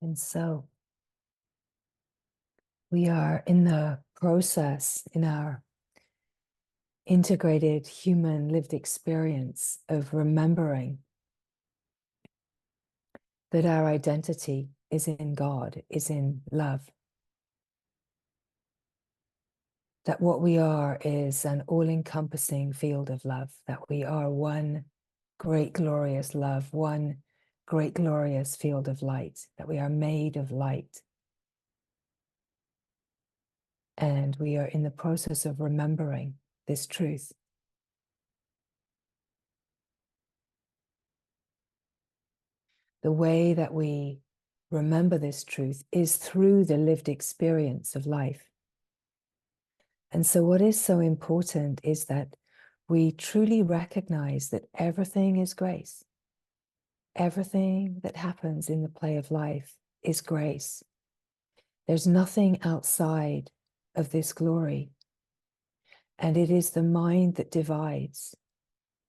And so we are in the process in our integrated human lived experience of remembering that our identity is in God, is in love. That what we are is an all-encompassing field of love, that we are one great glorious love, one great glorious field of light, that we are made of light. And we are in the process of remembering this truth. The way that we remember this truth is through the lived experience of life. And so what is so important is that we truly recognize that everything is grace. Everything that happens in the play of life is grace. There's nothing outside of this glory. And it is the mind that divides.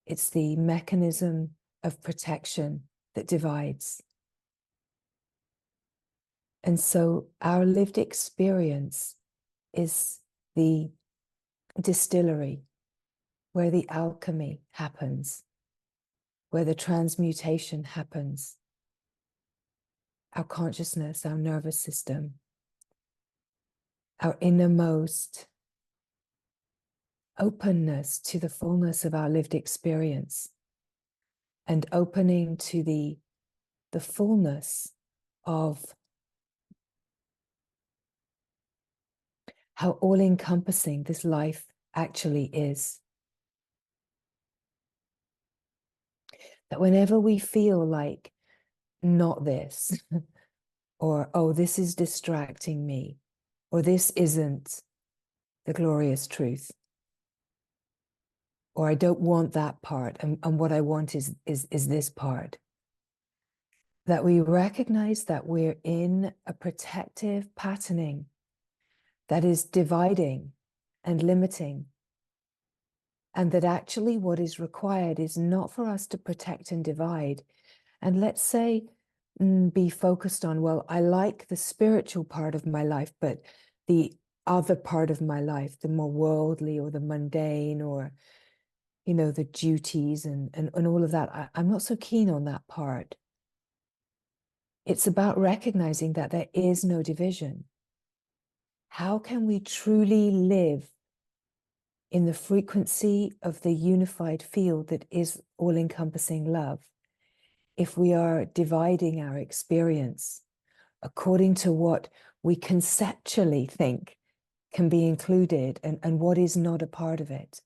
It's the mechanism of protection that divides. And so our lived experience is the distillery where the alchemy happens, where the transmutation happens. Our consciousness, our nervous system, our innermost openness to the fullness of our lived experience and opening to the fullness of how all-encompassing this life actually is. That whenever we feel like not this, or oh, this is distracting me, or this isn't the glorious truth, or I don't want that part, and what I want is this part, that we recognize that we're in a protective patterning that is dividing and limiting, and that actually what is required is not for us to protect and divide, and let's say be focused on, well, I like the spiritual part of my life, but the other part of my life, the more worldly or the mundane or, you know, the duties and all of that, I'm not so keen on that part. It's about recognizing that there is no division. How can we truly live in the frequency of the unified field that is all-encompassing love if we are dividing our experience according to what we conceptually think can be included and what is not a part of it?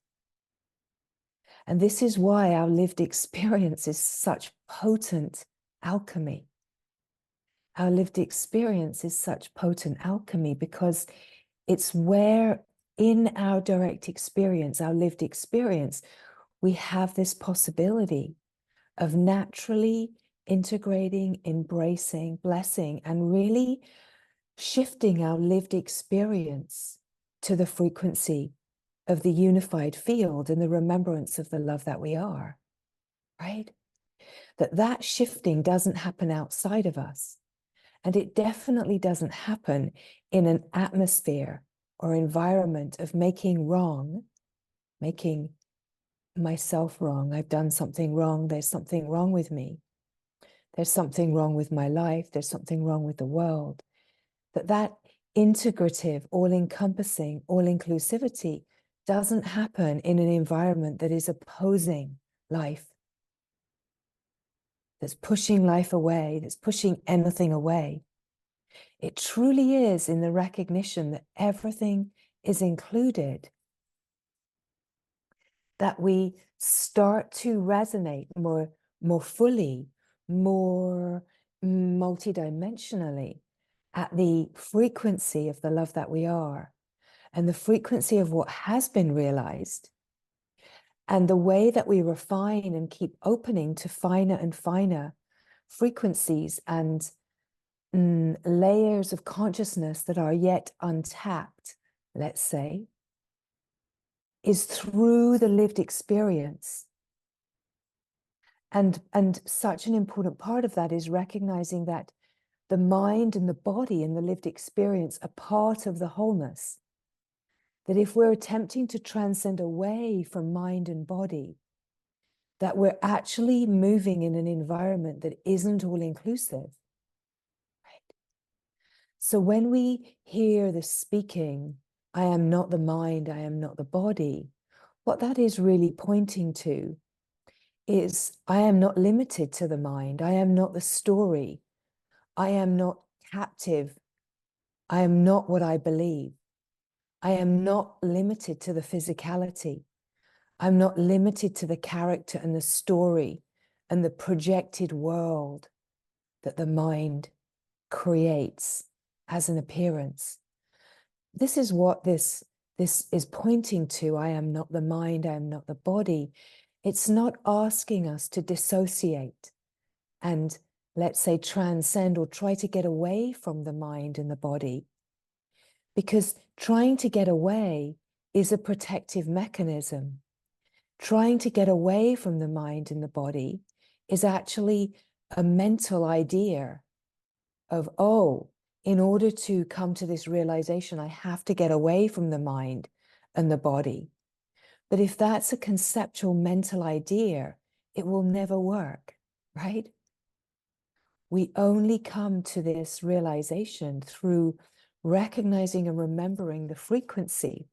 And this is why our lived experience is such potent alchemy. Our lived experience is such potent alchemy because it's where in our direct experience, our lived experience, we have this possibility of naturally integrating, embracing, blessing, and really shifting our lived experience to the frequency of the unified field and the remembrance of the love that we are, right? That shifting doesn't happen outside of us. And it definitely doesn't happen in an atmosphere or environment of making wrong, making myself wrong. I've done something wrong. There's something wrong with me. There's something wrong with my life. There's something wrong with the world. That integrative, all-encompassing, all-inclusivity doesn't happen in an environment that is opposing life, that's pushing life away, that's pushing anything away. It truly is in the recognition that everything is included, that we start to resonate more fully, more multidimensionally at the frequency of the love that we are and the frequency of what has been realized, and the way that we refine and keep opening to finer and finer frequencies and layers of consciousness that are yet untapped, let's say, is through the lived experience. And such an important part of that is recognizing that the mind and the body and the lived experience are part of the wholeness. That if we're attempting to transcend away from mind and body, that we're actually moving in an environment that isn't all inclusive. Right? So when we hear the speaking, I am not the mind, I am not the body, what that is really pointing to is I am not limited to the mind. I am not the story. I am not captive. I am not what I believe. I am not limited to the physicality. I'm not limited to the character and the story and the projected world that the mind creates as an appearance. This is what this is pointing to. I am not the mind. I am not the body. It's not asking us to dissociate and, let's say, transcend or try to get away from the mind and the body. Because trying to get away is a protective mechanism. Trying to get away from the mind and the body is actually a mental idea of, oh, in order to come to this realization, I have to get away from the mind and the body. But if that's a conceptual mental idea, it will never work, right? We only come to this realization through recognizing and remembering the frequency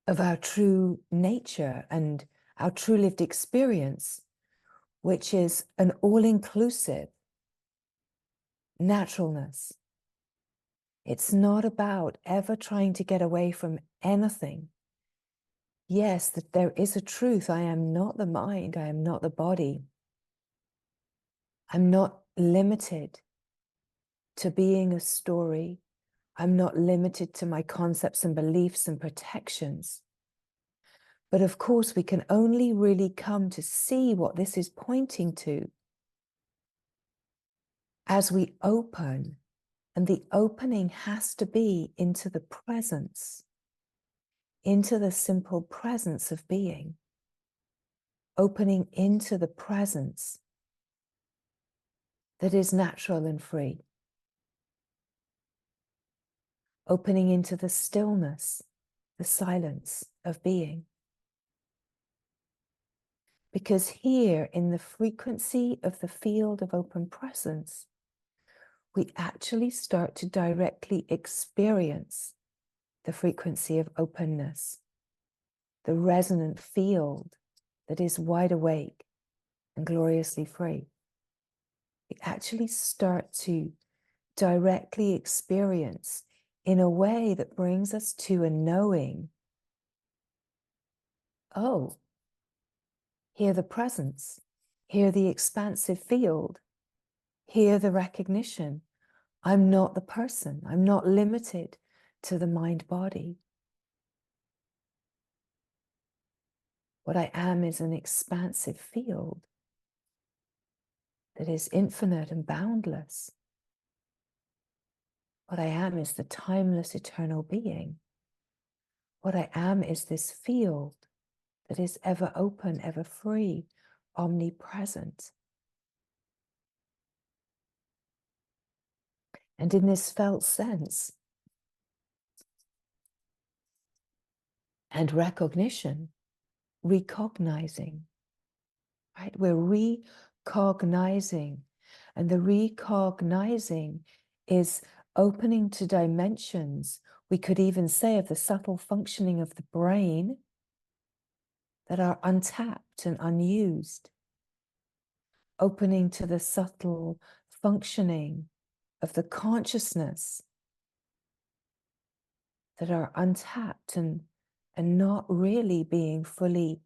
of our true nature and our true lived experience, which is an all-inclusive naturalness. It's not about ever trying to get away from anything. Yes, that there is a truth. I am not the mind. I am not the body. I'm not limited to being a story. I'm not limited to my concepts and beliefs and protections. But of course, we can only really come to see what this is pointing to as we open. And the opening has to be into the presence, into the simple presence of being. Opening into the presence that is natural and free. Opening into the stillness, the silence of being. Because here in the frequency of the field of open presence, we actually start to directly experience the frequency of openness, the resonant field that is wide awake and gloriously free. We actually start to directly experience in a way that brings us to a knowing, oh, hear the presence, hear the expansive field, hear the recognition. I'm not the person. I'm not limited to the mind-body. What I am is an expansive field that is infinite and boundless. What I am is the timeless, eternal being. What I am is this field that is ever open, ever free, omnipresent. And in this felt sense and recognition, recognizing, right? We're recognizing, and the recognizing is opening to dimensions, we could even say, of the subtle functioning of the brain that are untapped and unused. Opening to the subtle functioning of the consciousness that are untapped and not really being fully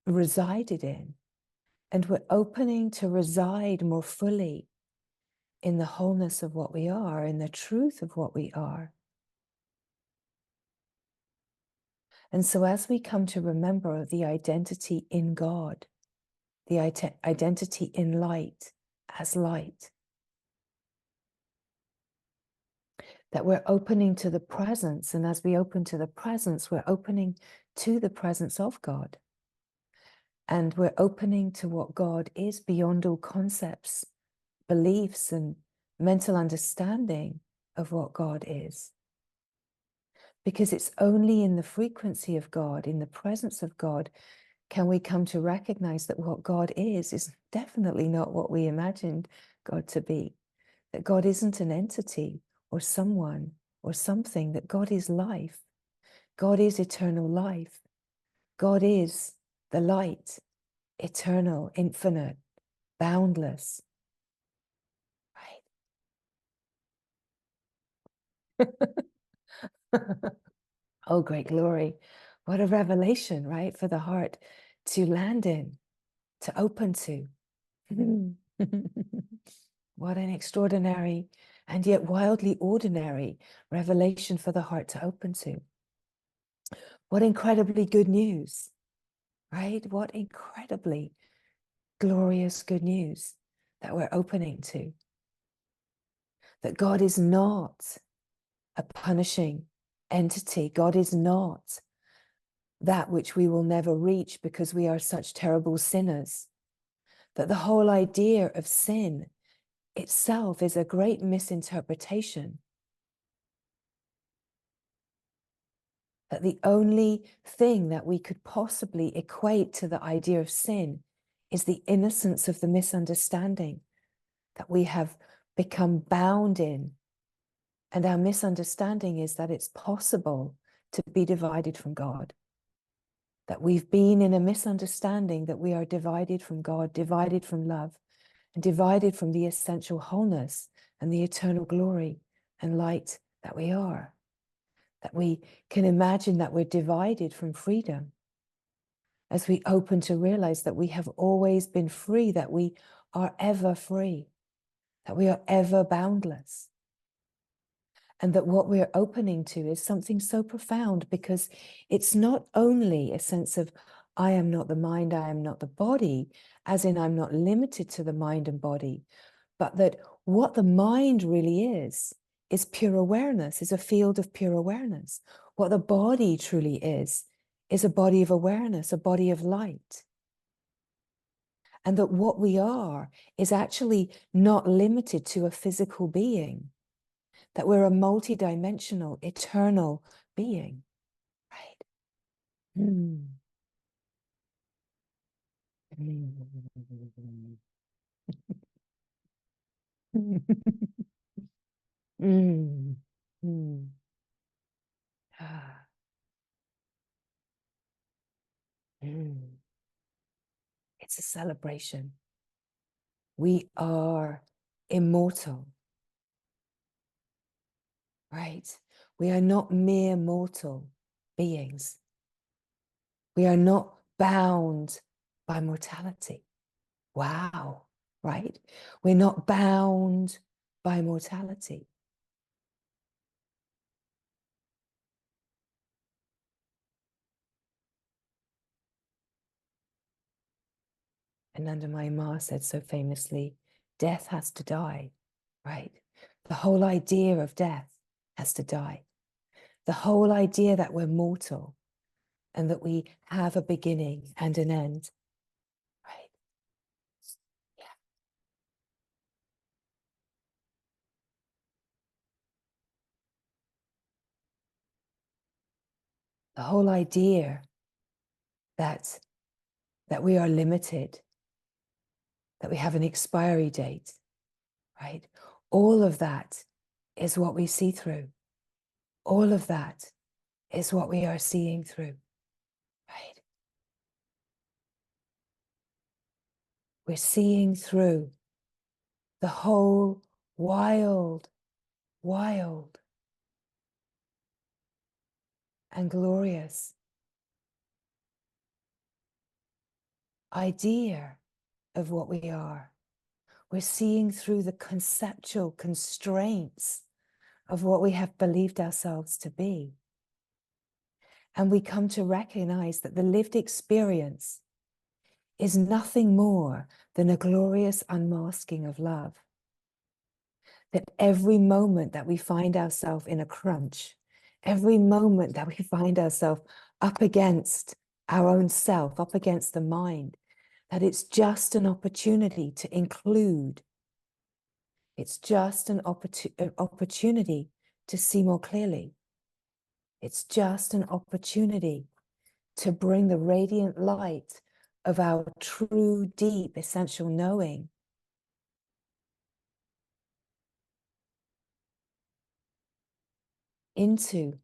resided in. And we're opening to reside more fully in the wholeness of what we are, in the truth of what we are. And so as we come to remember the identity in God, the identity in light as light, that we're opening to the presence, and as we open to the presence, we're opening to the presence of God. And we're opening to what God is beyond all concepts beliefs and mental understanding of what God is. Because it's only in the frequency of God, in the presence of God, can we come to recognize that what God is definitely not what we imagined God to be. That God isn't an entity or someone or something, that God is life. God is eternal life. God is the light, eternal, infinite, boundless. Right? Oh, great glory. What a revelation, right? For the heart to land in, to open to. What an extraordinary and yet wildly ordinary revelation for the heart to open to. What incredibly good news, right? What incredibly glorious good news that we're opening to. That God is not a punishing entity. God is not that which we will never reach because we are such terrible sinners. That the whole idea of sin itself is a great misinterpretation. That the only thing that we could possibly equate to the idea of sin is the innocence of the misunderstanding that we have become bound in. And our misunderstanding is that it's possible to be divided from God. That we've been in a misunderstanding that we are divided from God, divided from love, and divided from the essential wholeness and the eternal glory and light that we are. That we can imagine that we're divided from freedom as we open to realize that we have always been free, that we are ever free, that we are ever boundless. And that what we're opening to is something so profound, because it's not only a sense of, I am not the mind, I am not the body, as in I'm not limited to the mind and body, but that what the mind really is pure awareness, is a field of pure awareness. What the body truly is a body of awareness, a body of light. And that what we are is actually not limited to a physical being, that we're a multidimensional, eternal being, right? Mm. Mm. Mm. Ah. Mm. It's a celebration. We are immortal, right? We are not mere mortal beings. We are not bound by mortality. Wow, right? We're not bound by mortality. And Nanda Ma said so famously, death has to die, right? The whole idea of death has to die. The whole idea that we're mortal and that we have a beginning and an end, right? Yeah. The whole idea that we are limited, that we have an expiry date, right? All of that is what we see through. All of that is what we are seeing through, right? We're seeing through the whole wild, wild and glorious idea of what we are. We're seeing through the conceptual constraints of what we have believed ourselves to be. And we come to recognize that the lived experience is nothing more than a glorious unmasking of love. That every moment that we find ourselves in a crunch, every moment that we find ourselves up against our own self, up against the mind, that it's just an opportunity to include It's just an opportunity to see more clearly. It's just an opportunity to bring the radiant light of our true, deep, essential knowing into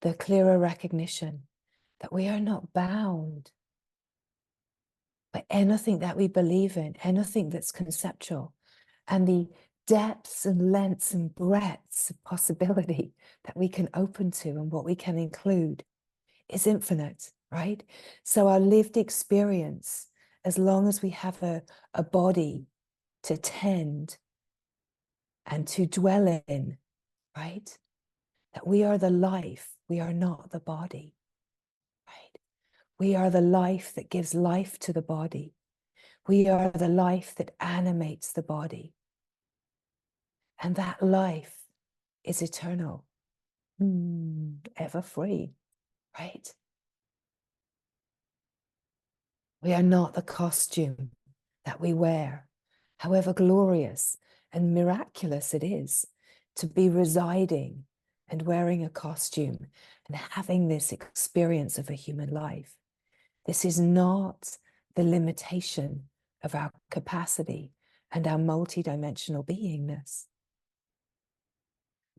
the clearer recognition that we are not bound by anything that we believe in, anything that's conceptual, and the depths and lengths and breadths of possibility that we can open to and what we can include is infinite, right? So our lived experience, as long as we have a body to tend and to dwell in, right? That we are the life, we are not the body, right? We are the life that gives life to the body. We are the life that animates the body. And that life is eternal, ever free, right? We are not the costume that we wear, however glorious and miraculous it is to be residing and wearing a costume and having this experience of a human life. This is not the limitation of our capacity and our multidimensional beingness.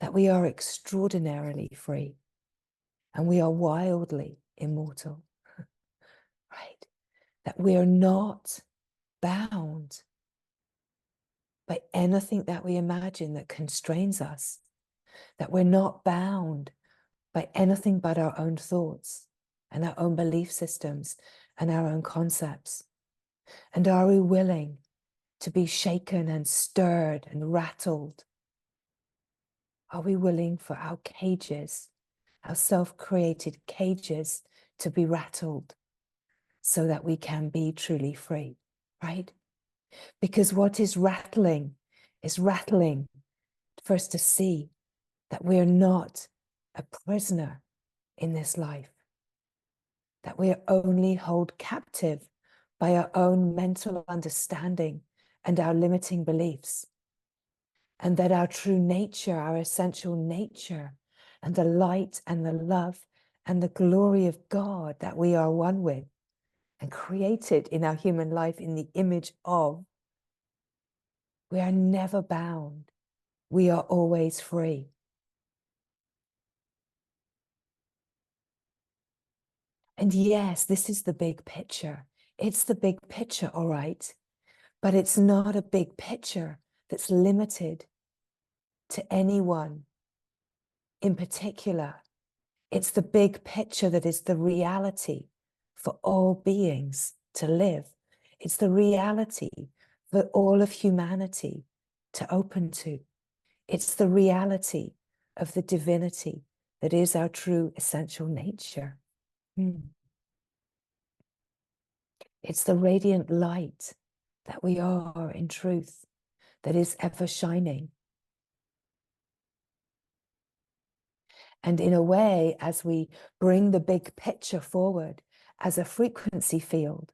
That we are extraordinarily free and we are wildly immortal, right? That we are not bound by anything that we imagine that constrains us, that we're not bound by anything but our own thoughts and our own belief systems and our own concepts. And are we willing to be shaken and stirred and rattled? Are we willing for our cages, our self-created cages, to be rattled so that we can be truly free, right? Because what is rattling first to see that we're not a prisoner in this life, that we are only held captive by our own mental understanding and our limiting beliefs, and that our true nature, our essential nature, and the light and the love and the glory of God that we are one with and created in our human life in the image of, we are never bound. We are always free. And yes, this is the big picture. It's the big picture, all right, but it's not a big picture that's limited to anyone in particular. It's the big picture that is the reality for all beings to live. It's the reality for all of humanity to open to. It's the reality of the divinity that is our true essential nature. It's the radiant light that we are in truth, that is ever shining. And in a way, as we bring the big picture forward as a frequency field,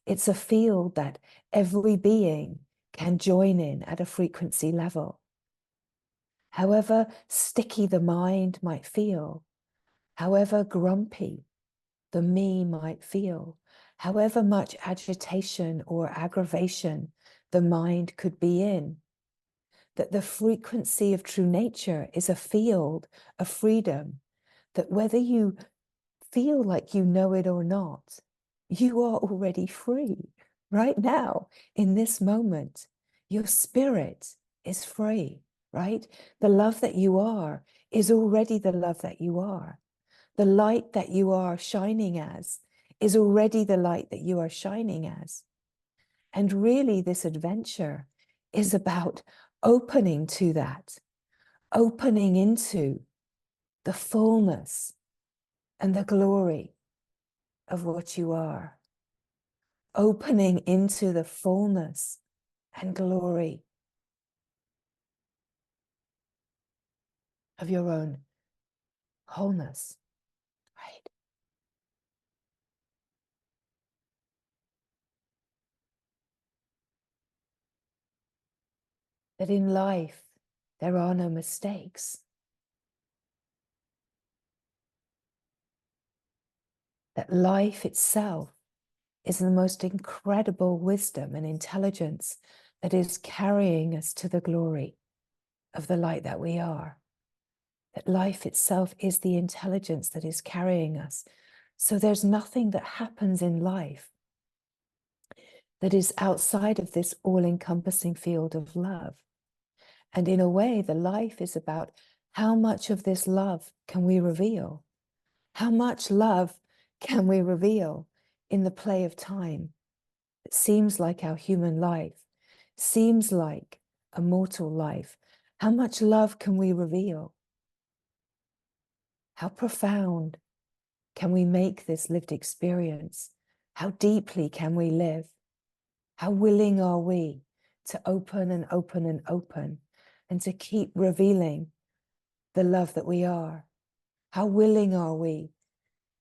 it's a field that every being can join in at a frequency level. However sticky the mind might feel, however grumpy the me might feel, however much agitation or aggravation the mind could be in, that the frequency of true nature is a field of freedom, that whether you feel like you know it or not, you are already free right now in this moment. Your spirit is free, right? The love that you are is already the love that you are. The light that you are shining as is already the light that you are shining as. And really, this adventure is about opening to that, opening into the fullness and the glory of what you are, opening into the fullness and glory of your own wholeness, right? that in life there are no mistakes. That life itself is the most incredible wisdom and intelligence that is carrying us to the glory of the light that we are. That life itself is the intelligence that is carrying us. So there's nothing that happens in life that is outside of this all-encompassing field of love. And in a way, the life is about how much of this love can we reveal? How much love can we reveal in the play of time? It seems like our human life, seems like a mortal life. How much love can we reveal? How profound can we make this lived experience? How deeply can we live? How willing are we to open and open and open and to keep revealing the love that we are? How willing are we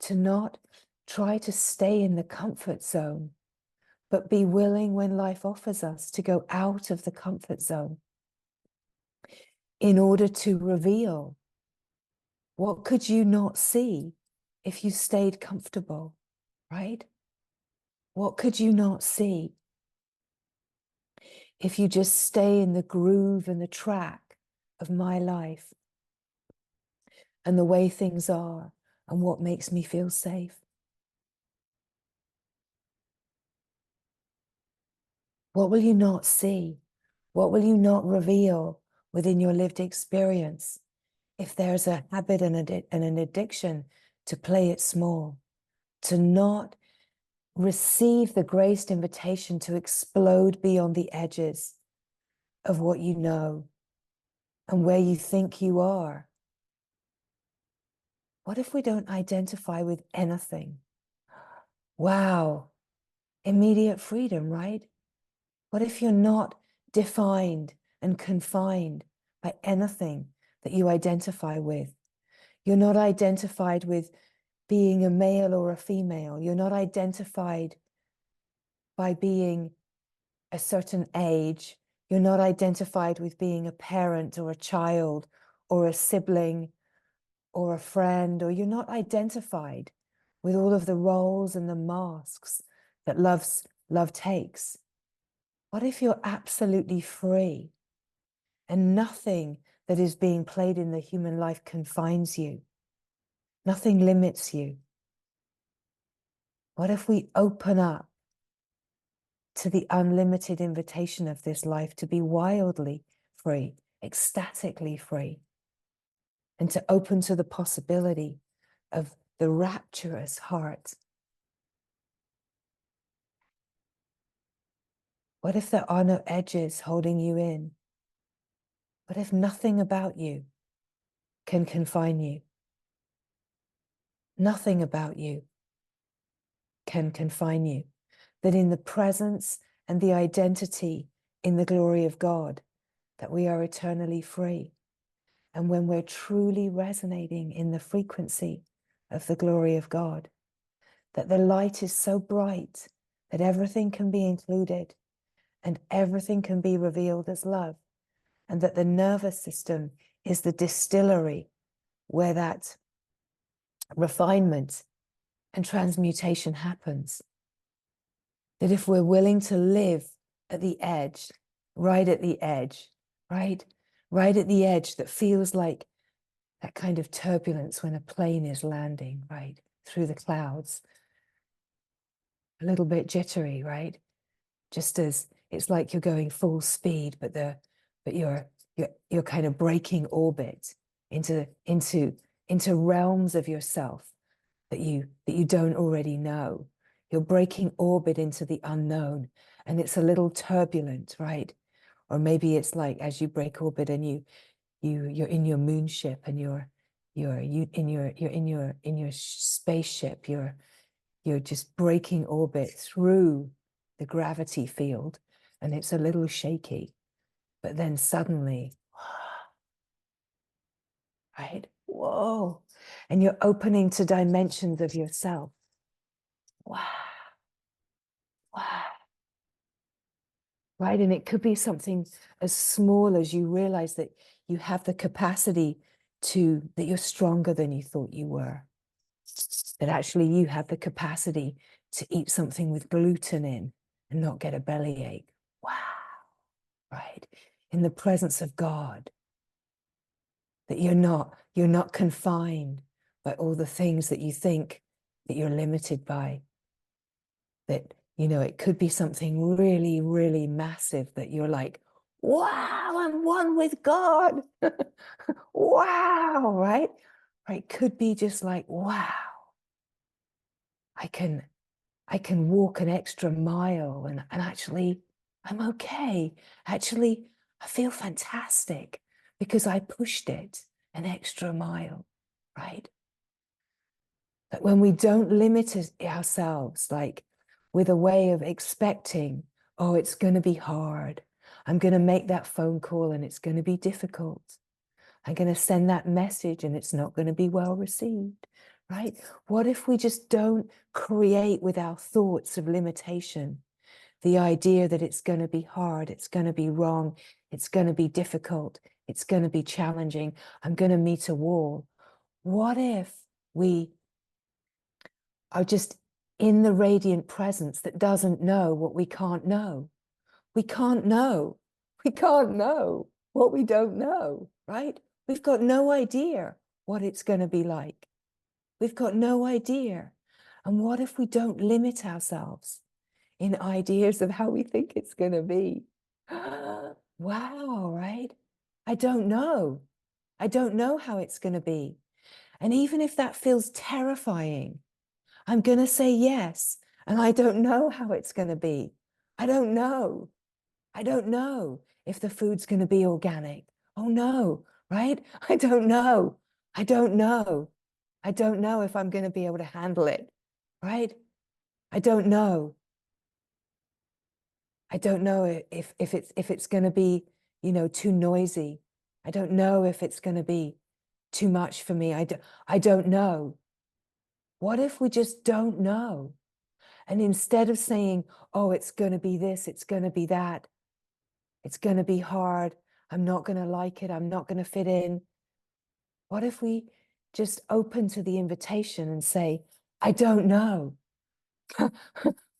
to not try to stay in the comfort zone, but be willing when life offers us to go out of the comfort zone in order to reveal what could you not see if you stayed comfortable, right? What could you not see if you just stay in the groove and the track of my life and the way things are and what makes me feel safe? What will you not see? What will you not reveal within your lived experience if there's a habit and an addiction to play it small, to not receive the graced invitation to explode beyond the edges of what you know and where you think you are? What if we don't identify with anything? Wow, immediate freedom, right? What if you're not defined and confined by anything that you identify with? You're not identified with being a male or a female. You're not identified by being a certain age. You're not identified with being a parent or a child or a sibling or a friend, or you're not identified with all of the roles and the masks that love takes. What if you're absolutely free and nothing that is being played in the human life confines you? Nothing limits you. What if we open up to the unlimited invitation of this life to be wildly free, ecstatically free, and to open to the possibility of the rapturous heart? What if there are no edges holding you in? What if nothing about you can confine you? Nothing about you can confine you. That in the presence and the identity in the glory of God, that we are eternally free. And when we're truly resonating in the frequency of the glory of God, that the light is so bright that everything can be included and everything can be revealed as love, and that the nervous system is the distillery where that refinement and transmutation happens. That if we're willing to live at the edge, right at the edge, right at the edge, that feels like that kind of turbulence when a plane is landing, right, through the clouds, a little bit jittery, right? Just as it's like you're going full speed, but you're kind of breaking orbit into realms of yourself that you don't already know. You're breaking orbit into the unknown, and it's a little turbulent, right? Or maybe it's like as you break orbit and you're in your moonship and you're in your spaceship. You're just breaking orbit through the gravity field, and it's a little shaky, but then suddenly, right? Whoa. And you're opening to dimensions of yourself. Wow. Wow. right? And it could be something as small as you realize that you have the capacity that you're stronger than you thought you were, that actually you have the capacity to eat something with gluten in and not get a bellyache. Wow, right? In the presence of God, that you're not confined by all the things that you think that you're limited by. That, it could be something really, really massive that you're like, wow, I'm one with God. Wow, right? Right. Could be just like, wow, I can walk an extra mile and actually I'm okay. Actually, I feel fantastic because I pushed it an extra mile, right? That when we don't limit ourselves, like with a way of expecting, oh, it's going to be hard. I'm going to make that phone call and it's going to be difficult. I'm going to send that message and it's not going to be well received, right? What if we just don't create with our thoughts of limitation the idea that it's going to be hard, it's going to be wrong, it's going to be difficult, it's going to be challenging, I'm going to meet a wall? What if we are just in the radiant presence that doesn't know what we can't know? We can't know. We can't know what we don't know, right? We've got no idea what it's going to be like. We've got no idea. And what if we don't limit ourselves in ideas of how we think it's going to be? Wow, right? I don't know. I don't know how it's going to be. And even if that feels terrifying, I'm going to say yes. And I don't know how it's going to be. I don't know. I don't know if the food's going to be organic. Oh no, right? I don't know. I don't know. I don't know if I'm going to be able to handle it, right? I don't know. I don't know if it's going to be, too noisy. I don't know if it's going to be too much for me. I don't know. What if we just don't know? And instead of saying, oh, it's going to be this, it's going to be that, it's going to be hard, I'm not going to like it, I'm not going to fit in. What if we just open to the invitation and say, I don't know,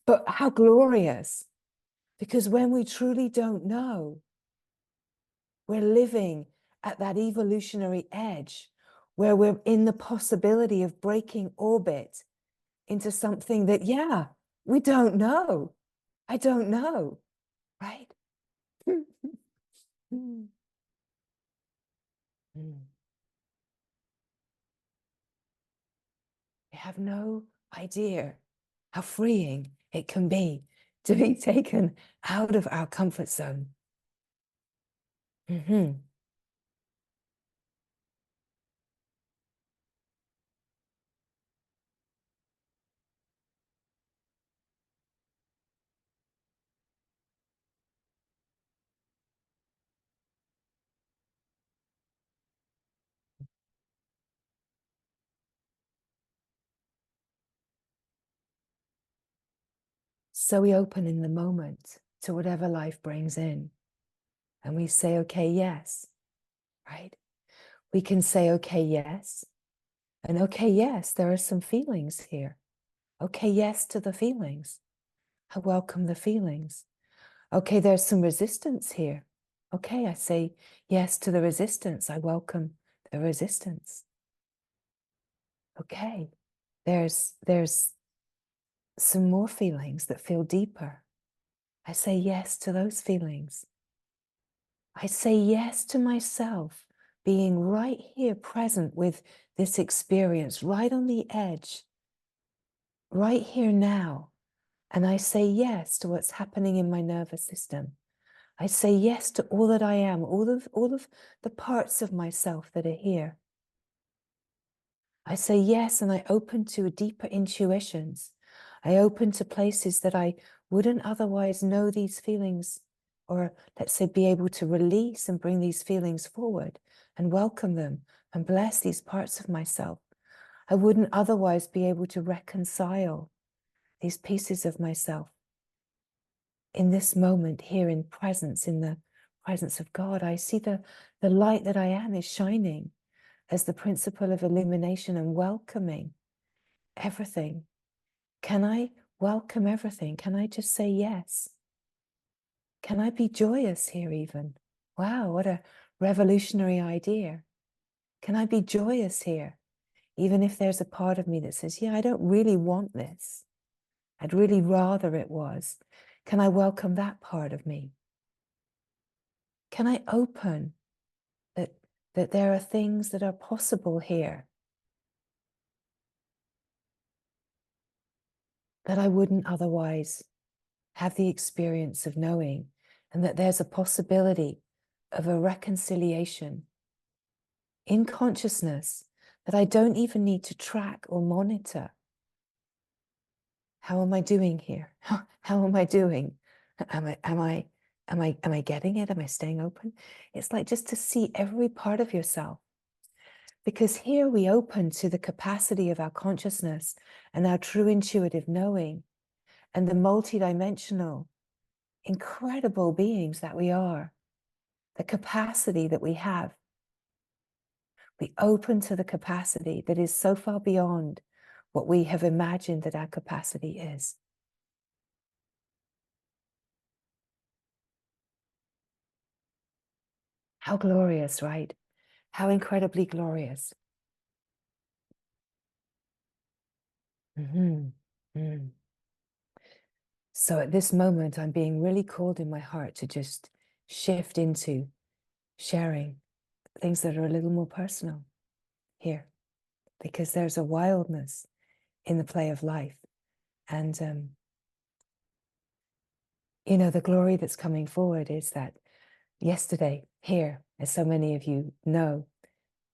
but how glorious. Because when we truly don't know, we're living at that evolutionary edge where we're in the possibility of breaking orbit into something that, yeah, we don't know. I don't know, right? Mm. Mm. We have no idea how freeing it can be to be taken out of our comfort zone. Mm-hmm. So we open in the moment to whatever life brings in. And we say, okay, yes, right? We can say, okay, yes. And okay, yes, there are some feelings here. Okay, yes to the feelings. I welcome the feelings. Okay, there's some resistance here. Okay, I say yes to the resistance. I welcome the resistance. Okay, there's some more feelings that feel deeper. I say yes to those feelings. I say yes to myself being right here present with this experience, right on the edge, right here now. And I say yes to what's happening in my nervous system. I say yes to all that I am, all of the parts of myself that are here. I say yes, and I open to deeper intuitions. I open to places that I wouldn't otherwise know these feelings, or let's say be able to release and bring these feelings forward and welcome them and bless these parts of myself. I wouldn't otherwise be able to reconcile these pieces of myself. in this moment here in presence, in the presence of God, I see the light that I am is shining as the principle of illumination and welcoming everything. Can I welcome everything? Can I just say yes? Can I be joyous here even? Wow, what a revolutionary idea. Can I be joyous here? Even if there's a part of me that says, yeah, I don't really want this. I'd really rather it was. Can I welcome that part of me? Can I open that there are things that are possible here that I wouldn't otherwise have the experience of knowing, and that there's a possibility of a reconciliation in consciousness that I don't even need to track or monitor. How am I doing here? How am I doing? Am I getting it? Am I staying open? It's like just to see every part of yourself. Because here we open to the capacity of our consciousness and our true intuitive knowing and the multidimensional, incredible beings that we are, the capacity that we have. We open to the capacity that is so far beyond what we have imagined that our capacity is. How glorious, right? How incredibly glorious. Mm-hmm. Mm. So at this moment, I'm being really called in my heart to just shift into sharing things that are a little more personal here, because there's a wildness in the play of life. And, you know, the glory that's coming forward is that yesterday here, as so many of you know,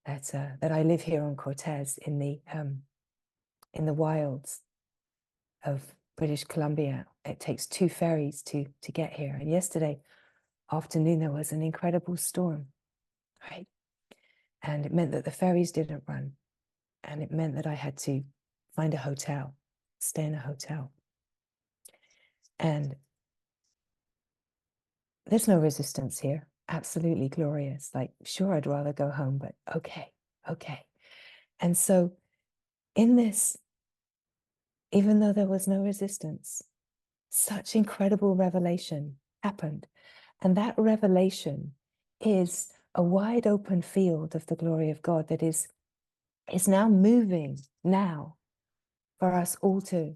that I live here on Cortez in the wilds of British Columbia. It takes 2 ferries to get here. And yesterday afternoon, there was an incredible storm, right? And it meant that the ferries didn't run. And it meant that I had to find a hotel, stay in a hotel. And there's no resistance here. Absolutely glorious. Like, sure, I'd rather go home, but okay. And so in this, even though there was no resistance, such incredible revelation happened. And that revelation is a wide open field of the glory of God that is now moving now for us all to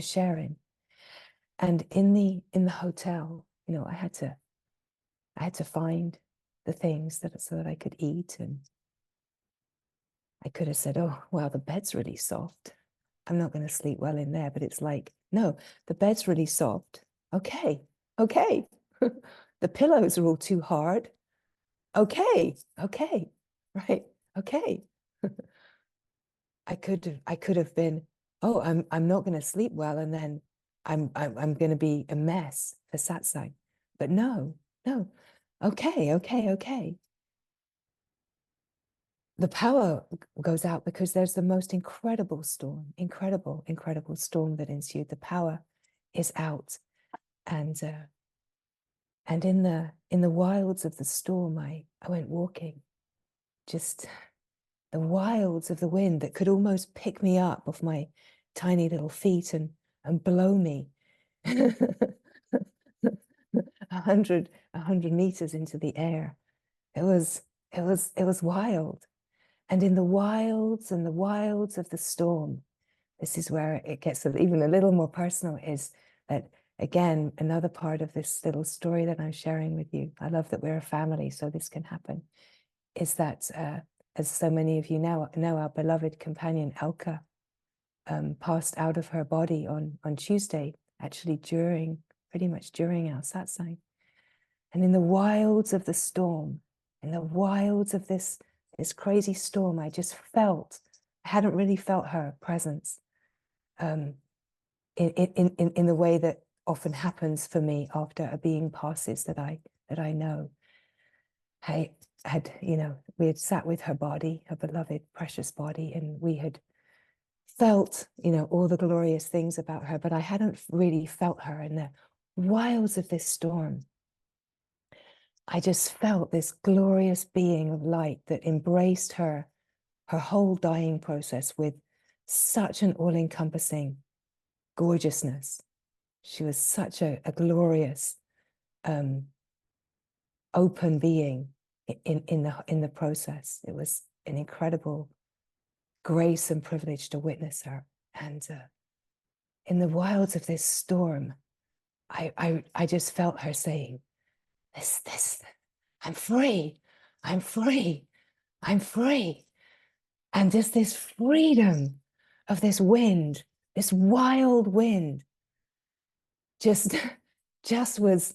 share in. And in the hotel, you know, I had to find the things so that I could eat. And I could have said, oh, well, the bed's really soft. I'm not going to sleep well in there. But it's like, no, the bed's really soft. Okay. The pillows are all too hard. Okay. Right. Okay. I could have been, oh, I'm not going to sleep well, and then I'm going to be a mess for satsang. But no. Okay. The power goes out because there's the most incredible storm, incredible storm that ensued. The power is out, and in the wilds of the storm, I went walking, just the wilds of the wind that could almost pick me up off my tiny little feet and blow me 100 meters into the air. It was wild. And in the wilds and the wilds of the storm, this is where it gets even a little more personal, is that, again, another part of this little story that I'm sharing with you. I love that we're a family, so this can happen, is that, as so many of you know, our beloved companion Elka passed out of her body on Tuesday, actually pretty much during our satsang. And in the wilds of the storm, in the wilds of this crazy storm, I just I hadn't really felt her presence in the way that often happens for me after a being passes that I know. I had, we had sat with her body, her beloved, precious body, and we had felt, all the glorious things about her, but I hadn't really felt her in the wilds of this storm, I just felt this glorious being of light that embraced her whole dying process with such an all-encompassing gorgeousness. She was such a glorious, open being in the process. It was an incredible grace and privilege to witness her. And in the wilds of this storm, I just felt her saying, this, I'm free, I'm free, I'm free. And just this freedom of this wind, this wild wind, just was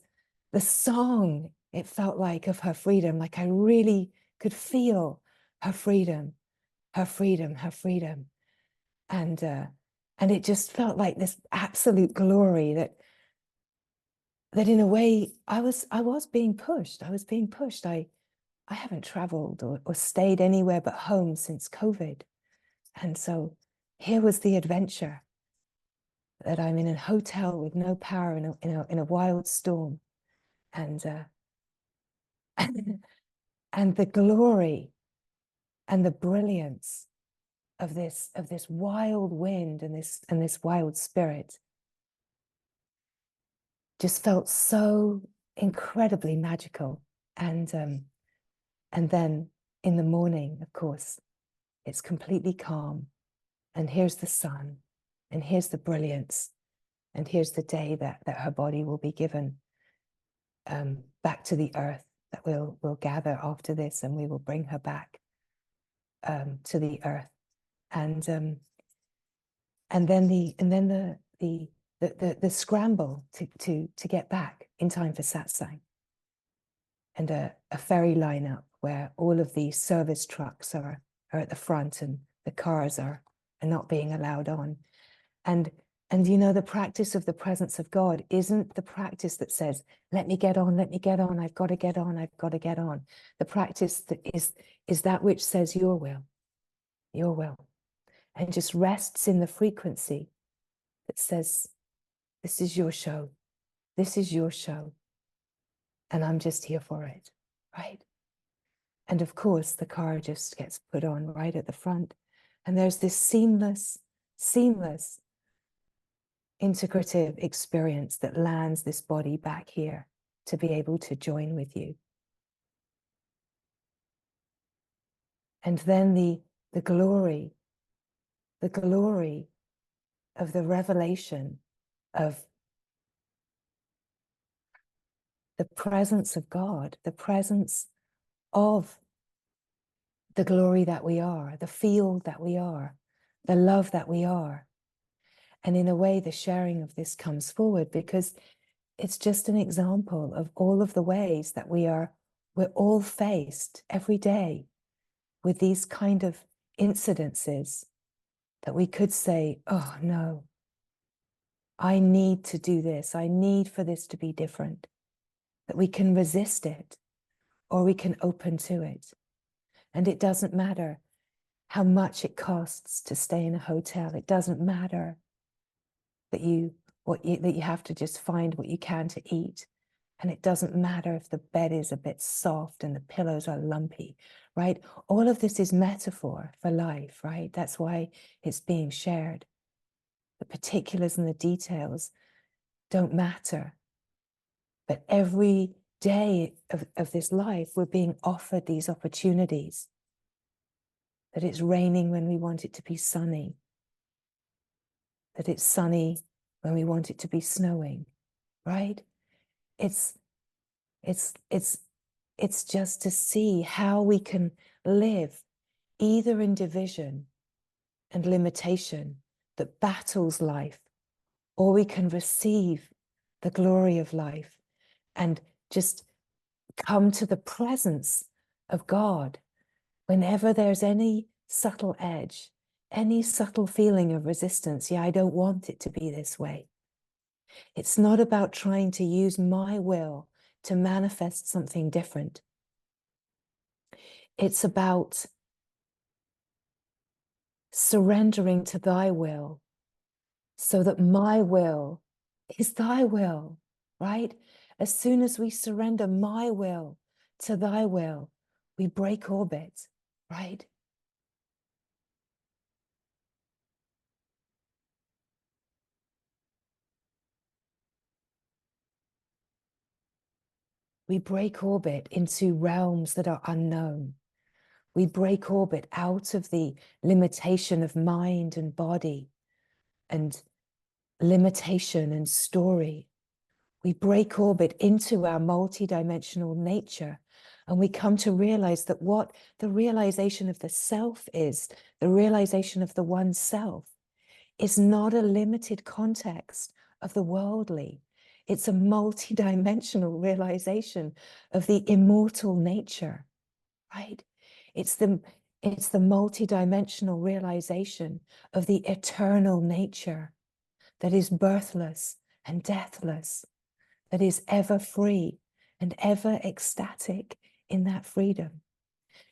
the song, it felt like, of her freedom. Like I really could feel her freedom, her freedom, her freedom. And it just felt like this absolute glory that in a way I was being pushed. I was being pushed. I haven't traveled or stayed anywhere but home since COVID. And so here was the adventure that I'm in a hotel with no power in a wild storm. And and the glory and the brilliance of this wild wind and this wild spirit just felt so incredibly magical. And then in the morning, of course, it's completely calm. And here's the sun, and here's the brilliance, and here's the day that her body will be given back to the earth, that we'll gather after this, and we will bring her back to the earth. And then the scramble to get back in time for satsang, and a ferry lineup where all of the service trucks are at the front and the cars are not being allowed on. And you know, the practice of the presence of God isn't the practice that says, let me get on, I've got to get on, I've got to get on. The practice that is that which says your will, and just rests in the frequency that says, this is your show, this is your show, and I'm just here for it, right? And of course, the car just gets put on right at the front, and there's this seamless integrative experience that lands this body back here to be able to join with you. And then the glory of the revelation of the presence of God, the presence of the glory that we are, the field that we are, the love that we are. And in a way, the sharing of this comes forward because it's just an example of all of the ways that we're all faced every day with these kind of incidences that we could say, oh no, I need to do this. I need for this to be different. That we can resist it or we can open to it. And it doesn't matter how much it costs to stay in a hotel. It doesn't matter that you have to just find what you can to eat. And it doesn't matter if the bed is a bit soft and the pillows are lumpy, right? All of this is metaphor for life, right? That's why it's being shared. The particulars and the details don't matter. But every day of this life, we're being offered these opportunities. That it's raining when we want it to be sunny. That it's sunny when we want it to be snowing, right? It's just to see how we can live either in division and limitation that battles life, or we can receive the glory of life and just come to the presence of God whenever there's any subtle edge, any subtle feeling of resistance. Yeah, I don't want it to be this way. It's not about trying to use my will to manifest something different. It's about surrendering to thy will so that my will is thy will. right? As soon as we surrender my will to thy will, we break orbit, right? We break orbit into realms that are unknown. We break orbit out of the limitation of mind and body and limitation and story. We break orbit into our multidimensional nature, and we come to realize that what the realization of the self is, the realization of the one self, is not a limited context of the worldly. It's a multidimensional realization of the immortal nature, right? It's the multidimensional realization of the eternal nature that is birthless and deathless, that is ever free and ever ecstatic in that freedom,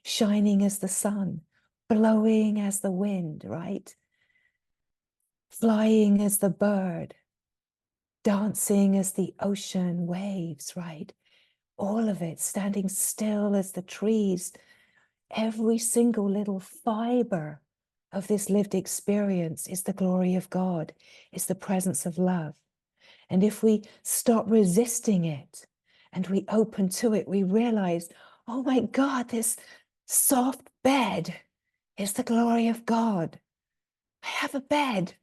shining as the sun, blowing as the wind, right? Flying as the bird, dancing as the ocean waves, right? All of it standing still as the trees. Every single little fiber of this lived experience is the glory of God, is the presence of love. And if we stop resisting it and we open to it, we realize, oh my God, this soft bed is the glory of God. I have a bed.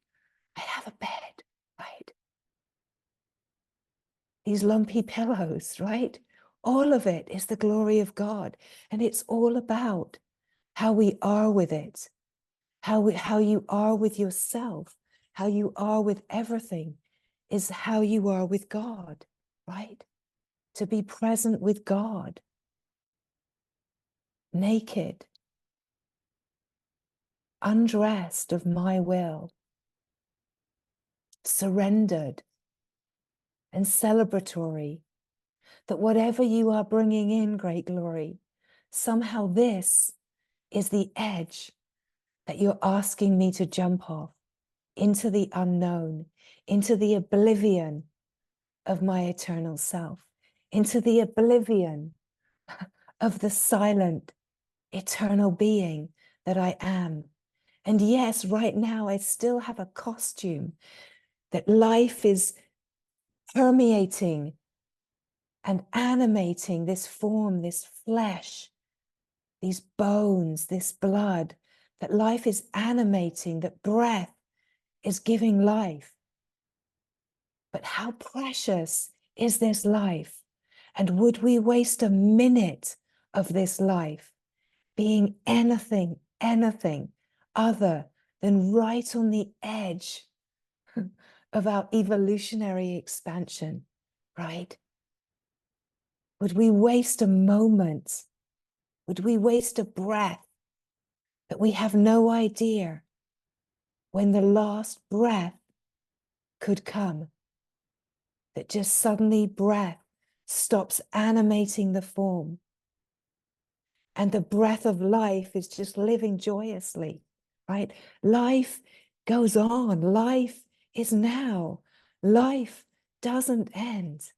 I have a bed, right? These lumpy pillows, right? All of it is the glory of God. And it's all about how we are with it, how you are with yourself, how you are with everything is how you are with God, right? To be present with God, naked, undressed of my will, surrendered and celebratory, that whatever you are bringing in, great glory, somehow this is the edge that you're asking me to jump off into the unknown, into the oblivion of my eternal self, into the oblivion of the silent, eternal being that I am. And yes, right now I still have a costume that life is permeating and animating this form, this flesh, these bones, this blood, that life is animating, that breath is giving life. But how precious is this life? And would we waste a minute of this life being anything other than right on the edge of our evolutionary expansion, right? Would we waste a moment? Would we waste a breath that we have no idea when the last breath could come? That just suddenly breath stops animating the form and the breath of life is just living joyously, right? Life goes on. Life is now. Life doesn't end.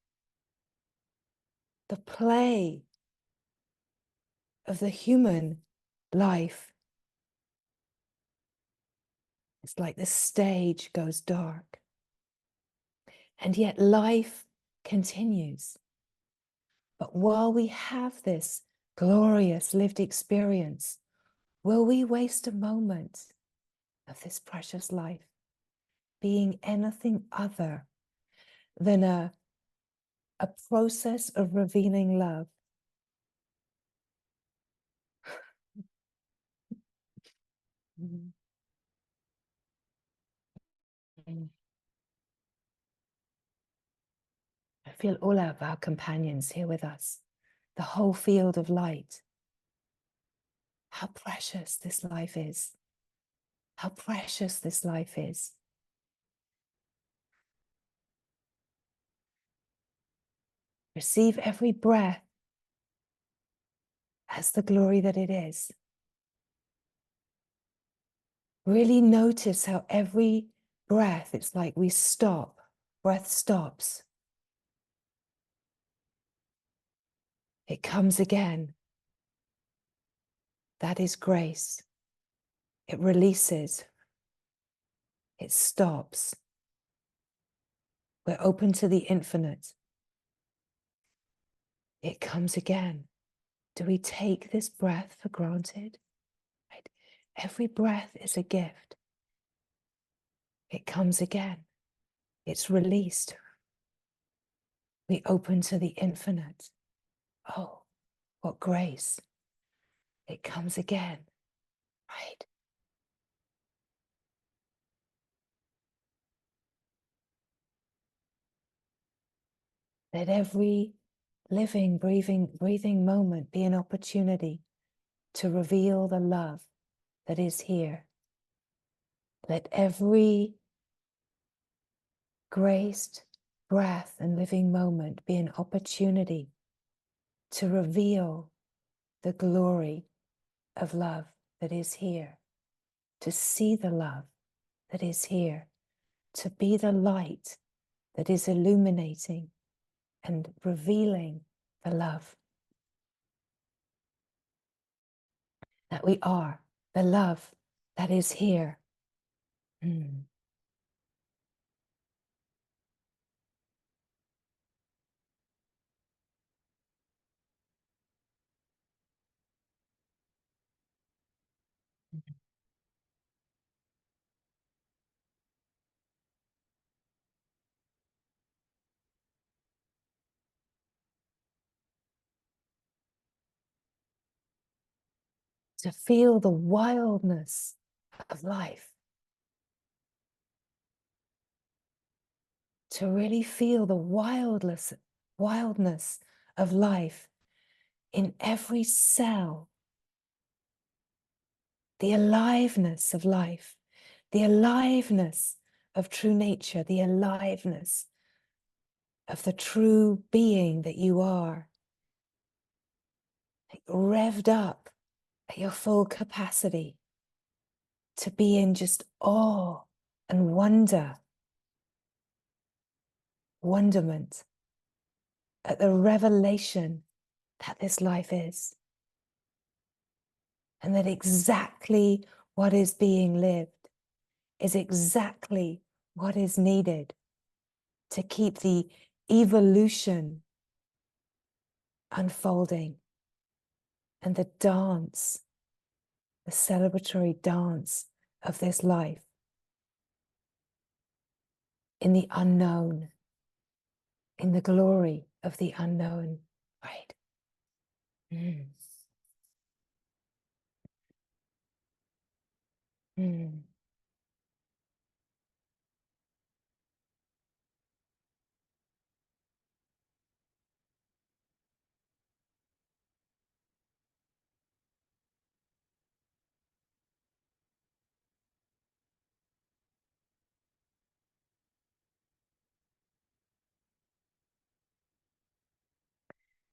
The play of the human life is like the stage goes dark. And yet life continues. But while we have this glorious lived experience, will we waste a moment of this precious life being anything other than a process of revealing love? Mm. I feel all of our companions here with us, the whole field of light. How precious this life is. How precious this life is. Receive every breath as the glory that it is. Really notice how every breath, it's like we stop, breath stops. It comes again. That is grace. It releases. It stops. We're open to the infinite. It comes again. Do we take this breath for granted? Right? Every breath is a gift. It comes again. It's released. We open to the infinite. Oh, what grace. It comes again. Right? Let every living, breathing moment be an opportunity to reveal the love that is here. Let every graced breath and living moment be an opportunity to reveal the glory of love that is here, to see the love that is here, to be the light that is illuminating and revealing the love that we are, the love that is here. To feel the wildness of life, to really feel the wildness of life in every cell, the aliveness of life, the aliveness of true nature, the aliveness of the true being that you are, like revved up at your full capacity to be in just awe and wonderment at the revelation that this life is. And that exactly what is being lived is exactly what is needed to keep the evolution unfolding and the dance, the celebratory dance of this life in the unknown, in the glory of the unknown, right? Mm. Mm.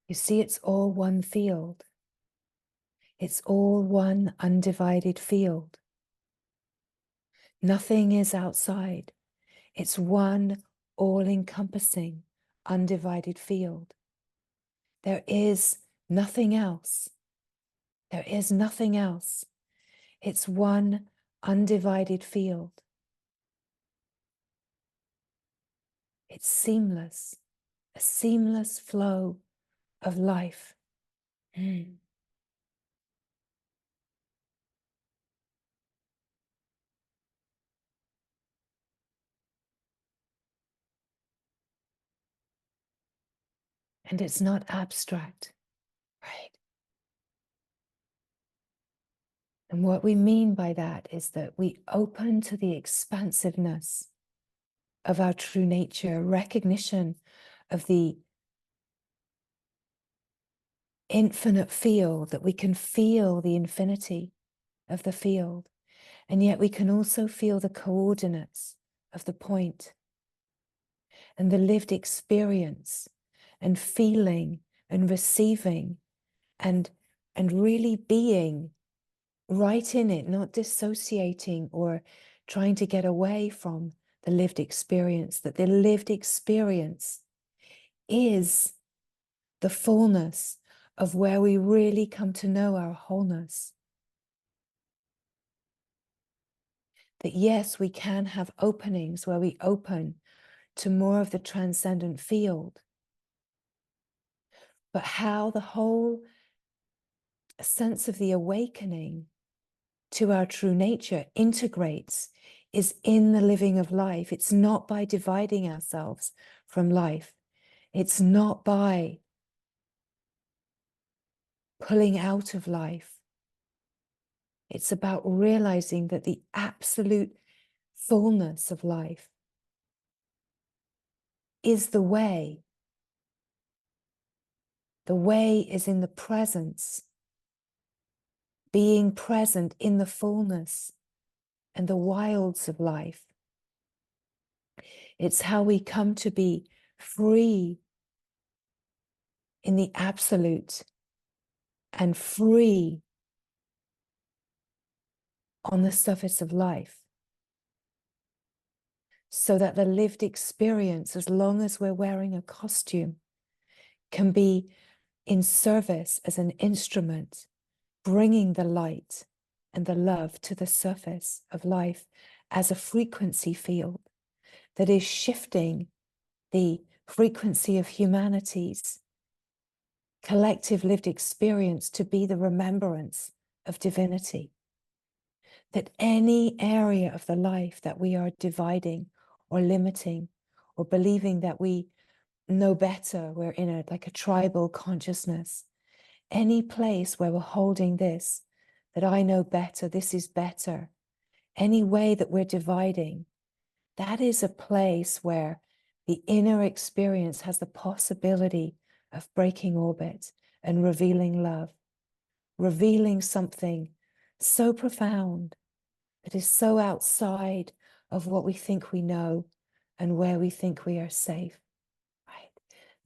You see, it's all one field. It's all one undivided field. Nothing is outside. It's one all-encompassing, undivided field. There is nothing else. There is nothing else. It's one undivided field. It's seamless, a seamless flow of life. Mm. And it's not abstract, right? And what we mean by that is that we open to the expansiveness of our true nature, recognition of the infinite field, that we can feel the infinity of the field, and yet we can also feel the coordinates of the point and the lived experience and feeling and receiving and really being right in it, not dissociating or trying to get away from the lived experience, that the lived experience is the fullness of where we really come to know our wholeness. That yes, we can have openings where we open to more of the transcendent field, but how the whole sense of the awakening to our true nature integrates is in the living of life. It's not by dividing ourselves from life. It's not by pulling out of life. It's about realizing that the absolute fullness of life is the way. The way is in the presence, being present in the fullness and the wilds of life. It's how we come to be free in the absolute and free on the surface of life. So that the lived experience, as long as we're wearing a costume, can be in service as an instrument, bringing the light and the love to the surface of life as a frequency field that is shifting the frequency of humanity's collective lived experience to be the remembrance of divinity. That any area of the life that we are dividing or limiting or believing that we know better, we're in like a tribal consciousness, any place where we're holding this, that I know better, this is better, any way that we're dividing, that is a place where the inner experience has the possibility of breaking orbit and revealing love, revealing something so profound that is so outside of what we think we know and where we think we are safe, right?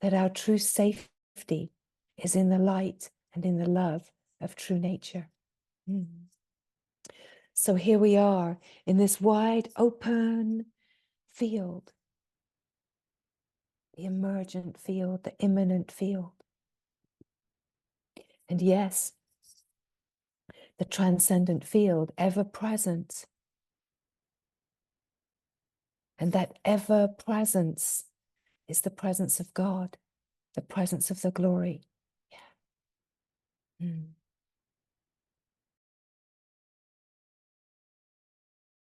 That our true safety is in the light and in the love of true nature. So here we are in this wide open field, the emergent field, the immanent field. And yes, the transcendent field, ever present. And that ever presence is the presence of God, the presence of the glory. Yeah.